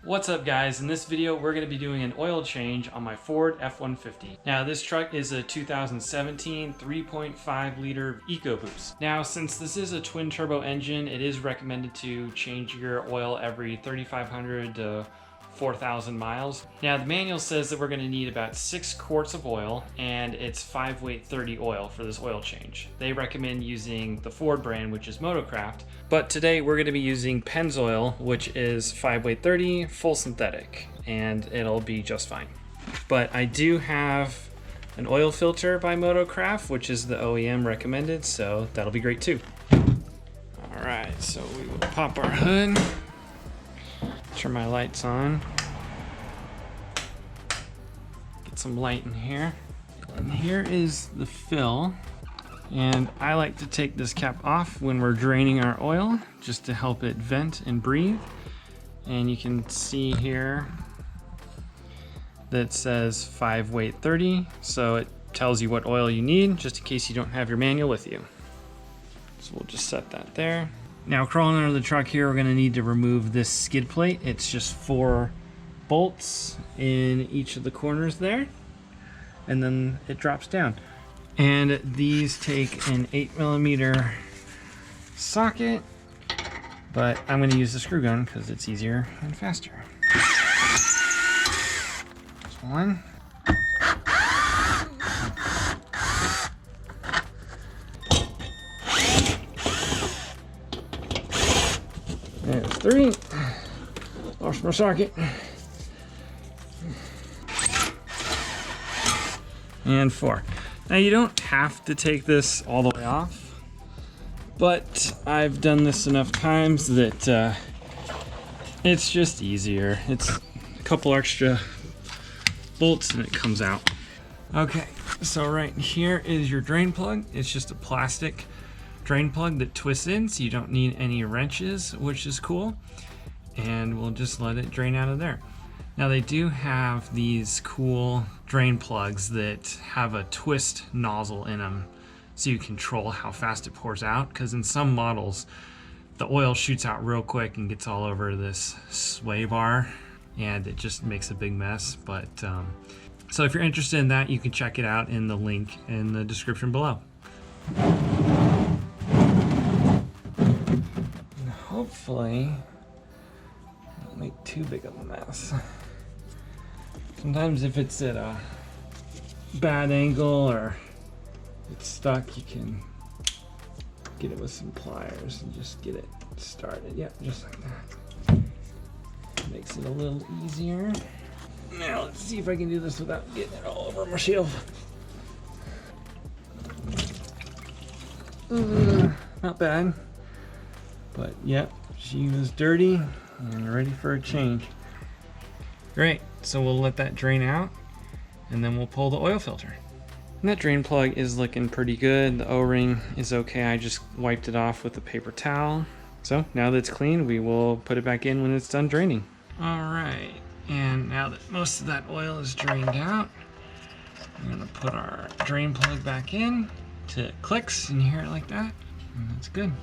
What's up guys, in this video we're going to be doing an oil change on my Ford F-150. Now this truck is a 2017 3.5 liter EcoBoost. Now since this is a twin turbo engine, it is recommended to change your oil every 3,500 to 4,000 miles. Now the manual says that we're going to need about 6 quarts of oil, and it's 5 weight 30 oil for this oil change. They recommend using the Ford brand, which is Motocraft, but today we're going to be using Pennzoil, which is 5 weight 30 full synthetic, and it'll be just fine. But I do have an oil filter by Motocraft, which is the OEM recommended, so that'll be great too. All right, so we will pop our hood. Turn my lights on. Get some light in here. And here is the fill. And I like to take this cap off when we're draining our oil, just to help it vent and breathe. And you can see here that says 5 weight 30. So it tells you what oil you need, just in case you don't have your manual with you. So we'll just set that there. Now crawling under the truck here, we're going to need to remove this skid plate. It's just 4 bolts in each of the corners there, and then it drops down. And these take an 8mm socket, but I'm going to use the screw gun because it's easier and faster. There's one. There's 3. Lost my socket. And 4. Now you don't have to take this all the way off, but I've done this enough times that it's just easier. It's a couple extra bolts and it comes out. Okay, so right here is your drain plug. It's just a plastic drain plug that twists in, so you don't need any wrenches, which is cool. And we'll just let it drain out of there. Now they do have these cool drain plugs that have a twist nozzle in them, so you control how fast it pours out, because in some models the oil shoots out real quick and gets all over this sway bar and it just makes a big mess. But so if you're interested in that, you can check it out in the link in the description below. Hopefully it won't make too big of a mess. Sometimes if it's at a bad angle or it's stuck, you can get it with some pliers and just get it started. Yep, just like that. Makes it a little easier. Now let's see if I can do this without getting it all over my shelf. Not bad. But yep, she was dirty and ready for a change. Great, so we'll let that drain out and then we'll pull the oil filter. And that drain plug is looking pretty good. The O-ring is okay. I just wiped it off with a paper towel. So now that it's clean, we will put it back in when it's done draining. All right, and now that most of that oil is drained out, I'm gonna put our drain plug back in till it clicks and you hear it like that, and that's good.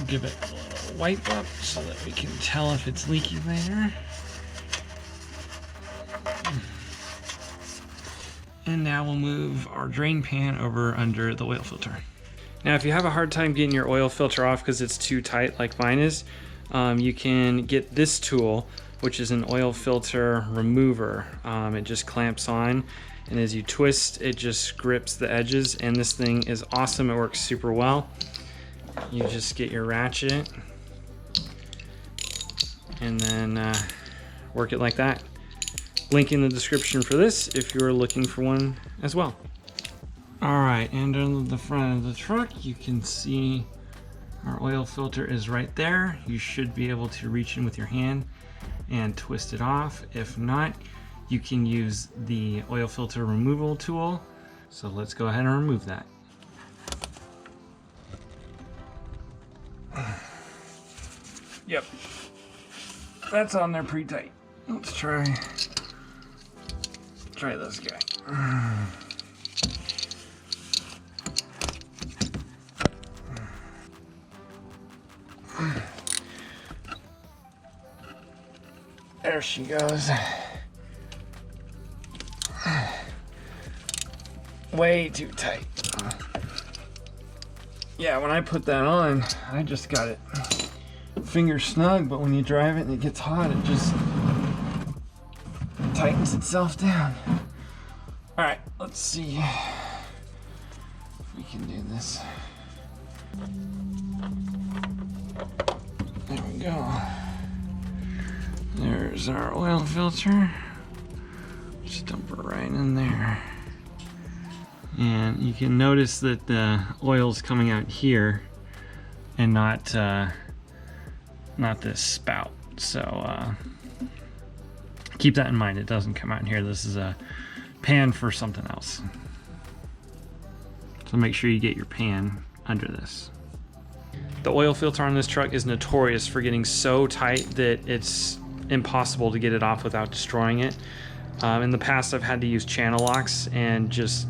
Give it a little wipe up so that we can tell if it's leaky later. And now we'll move our drain pan over under the oil filter. Now if you have a hard time getting your oil filter off because it's too tight like mine is, you can get this tool, which is an oil filter remover. It just clamps on, and as you twist, it just grips the edges, and this thing is awesome. It works super well. You just get your ratchet and then work it like that. Link in the description for this if you're looking for one as well. All right, and on the front of the truck, you can see our oil filter is right there. You should be able to reach in with your hand and twist it off. If not, you can use the oil filter removal tool. So let's go ahead and remove that. Yep, that's on there pretty tight. Let's try this guy. There she goes. Way too tight. Yeah, when I put that on, I just got it finger snug, but when you drive it and it gets hot, it just tightens itself down. All right, let's see if we can do this. There we go. There's our oil filter. Just dump it right in there. And you can notice that the oil's coming out here and not this spout. So keep that in mind. It doesn't come out in here. This is a pan for something else. So make sure you get your pan under this. The oil filter on this truck is notorious for getting so tight that it's impossible to get it off without destroying it. In the past, I've had to use channel locks and just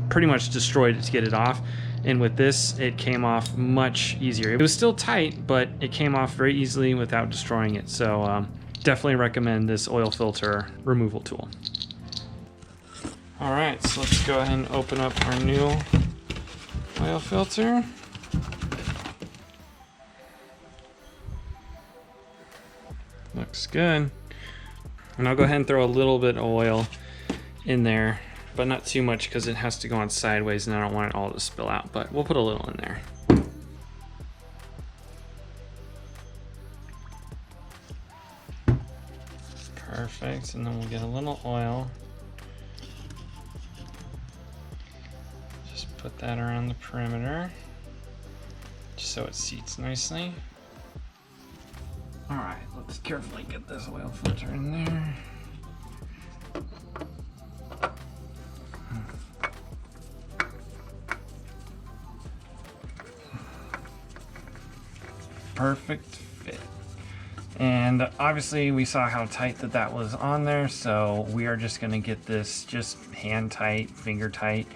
pretty much destroyed it to get it off. And with this, it came off much easier. It was still tight, but it came off very easily without destroying it. So definitely recommend this oil filter removal tool. All right, so let's go ahead and open up our new oil filter. Looks good. And I'll go ahead and throw a little bit of oil in there, but not too much because it has to go on sideways and I don't want it all to spill out, but we'll put a little in there. Perfect, and then we'll get a little oil. Just put that around the perimeter, just so it seats nicely. All right, let's carefully get this oil filter in there. Perfect fit. And obviously we saw how tight that was on there, so we are just gonna get this just hand tight, finger tight.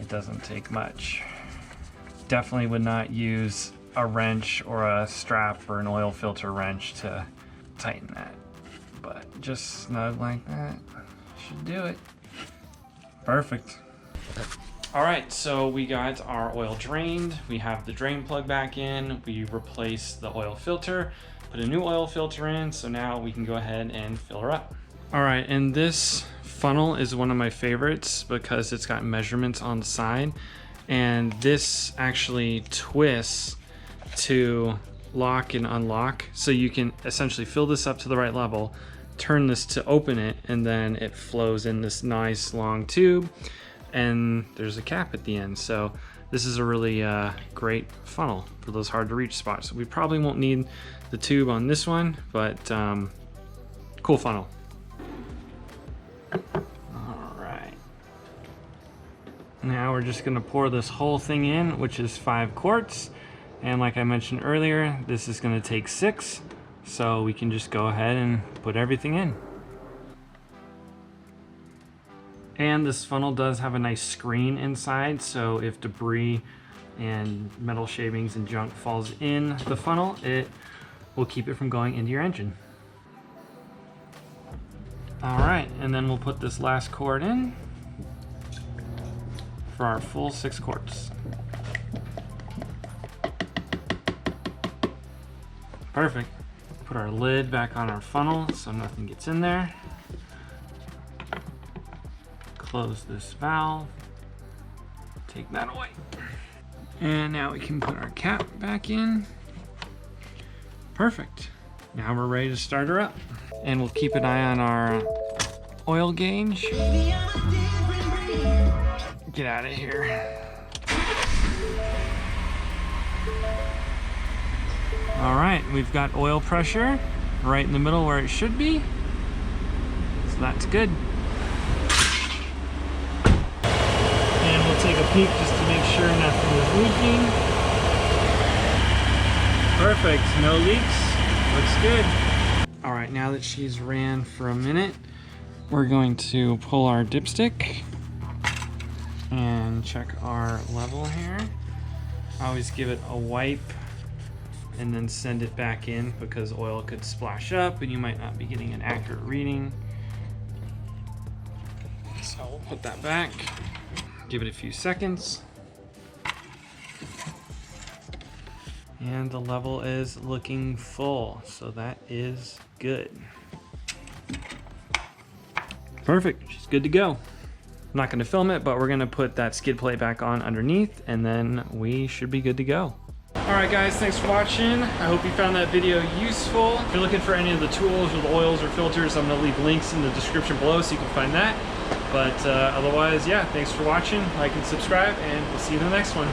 It doesn't take much. Definitely would not use a wrench or a strap or an oil filter wrench to tighten that, but just snug like that should do it. Perfect. All right, so we got our oil drained. We have the drain plug back in. We replaced the oil filter, put a new oil filter in, so now we can go ahead and fill her up. All right, and this funnel is one of my favorites because it's got measurements on the side, and this actually twists to lock and unlock, so you can essentially fill this up to the right level, turn this to open it, and then it flows in this nice long tube, and there's a cap at the end. So this is a really great funnel for those hard to reach spots. We probably won't need the tube on this one, but cool funnel. All right, now we're just gonna pour this whole thing in, which is 5 quarts. And like I mentioned earlier, this is gonna take 6, so we can just go ahead and put everything in. And this funnel does have a nice screen inside, so if debris and metal shavings and junk falls in the funnel, it will keep it from going into your engine. All right, and then we'll put this last quart in for our full 6 quarts. Perfect. Put our lid back on our funnel so nothing gets in there. Close this valve. Take that away. And now we can put our cap back in. Perfect. Now we're ready to start her up. And we'll keep an eye on our oil gauge. Get out of here. All right, we've got oil pressure right in the middle where it should be. So that's good. And we'll take a peek just to make sure nothing is leaking. Perfect, no leaks, looks good. All right, now that she's ran for a minute, we're going to pull our dipstick and check our level here. I always give it a wipe and then send it back in because oil could splash up and you might not be getting an accurate reading. So we'll put that back, give it a few seconds. And the level is looking full, so that is good. Perfect, she's good to go. I'm not gonna film it, but we're gonna put that skid plate back on underneath and then we should be good to go. All right guys, thanks for watching. I hope you found that video useful. If you're looking for any of the tools or the oils or filters, I'm gonna leave links in the description below so you can find that. But otherwise, yeah, thanks for watching. Like and subscribe, and we'll see you in the next one.